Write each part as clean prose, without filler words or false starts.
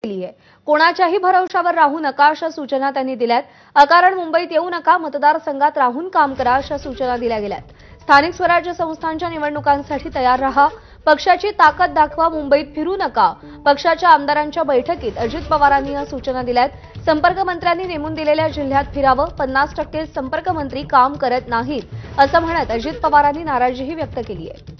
केली आहे। कोणाच्याही भरवशावर राहू नका अशा सूचना त्यांनी दिल्यात। अकारण मुंबईत येऊ नका, मतदारसंघात राहून काम करा अशा सूचना दिल्या गेल्यात। स्थानिक स्वराज्य संस्थांच्या निवडणुकांसाठी तयार रहा, पक्षाची ताकद दाखवा, मुंबईत फिरू नका। पक्षाच्या आमदारांच्या बैठकीत अजित पवारांनी या सूचना दिल्यात। संपर्क मंत्र्यांनी नेमून दिलेल्या जिल्ह्यात फिरावं, 50% संपर्क मंत्री काम करत नाहीत असं म्हणत अजित पवारांनी नाराजीही व्यक्त केली आहे।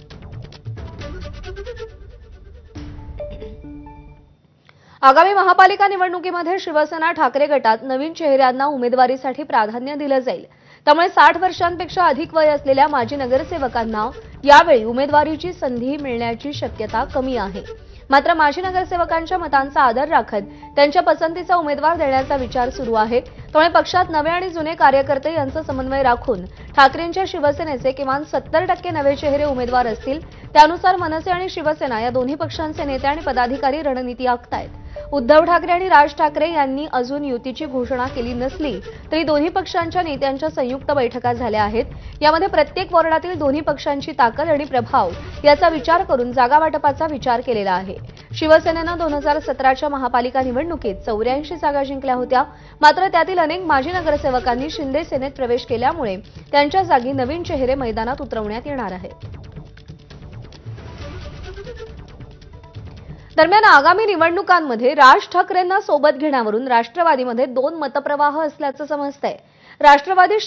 आगामी महापालिका निवडणुकीमध्ये शिवसेना ठाकरे गटात नवीन चेहऱ्यांना उमेदवारीसाठी प्राधान्य दिलं जाईल। त्यामुळे 60 वर्षांपेक्षा अधिक वय असलेल्या माजी नगरसेवकांना यावेळी उमेदवारीची संधी मिळण्याची शक्यता कमी आहे। मात्र माजी नगरसेवकांच्या मतांचा आदर राखत त्यांच्या पसंतीचा उमेदवार देण्याचा विचार सुरू आहे। त्यामुळे पक्षात नवे आणि जुने कार्यकर्ते यांचा समन्वय राखून ठाकरेंच्या शिवसेनेचे किमान 70% नवे चेहरे उमेदवार असतील। त्यानुसार मनसे आणि शिवसेना या दोन्ही पक्षांचे नेते आणि पदाधिकारी रणनीती आखतायत। उद्धव ठाकरे आणि राज ठाकरे यांनी अजून युतीची घोषणा केली नसली तरी दोन्ही पक्षांच्या नेत्यांच्या संयुक्त बैठका झाल्या आहेत। यामध्ये प्रत्येक वॉर्डातील दोन्ही पक्षांची ताकद आणि प्रभाव याचा विचार करून जागा वाटपाचा विचार केलेला आहे। शिवसेनेनं 2017च्या महापालिका निवडणुकीत 84 जागा जिंकल्या होत्या। मात्र त्यातील अनेक माजी नगरसेवकांनी शिंदे सेनेत प्रवेश केल्यामुळे त्यांच्या जागी नवीन चेहरे मैदानात उतरवण्यात येणार आहेत। दरम्यान आगामी निवडणुकांमध्ये राज ठाकरेंना सोबत घेण्यावरून राष्ट्रवादीमध्ये दोन मतप्रवाह असल्याचं समजतंय। राष्ट्रवादी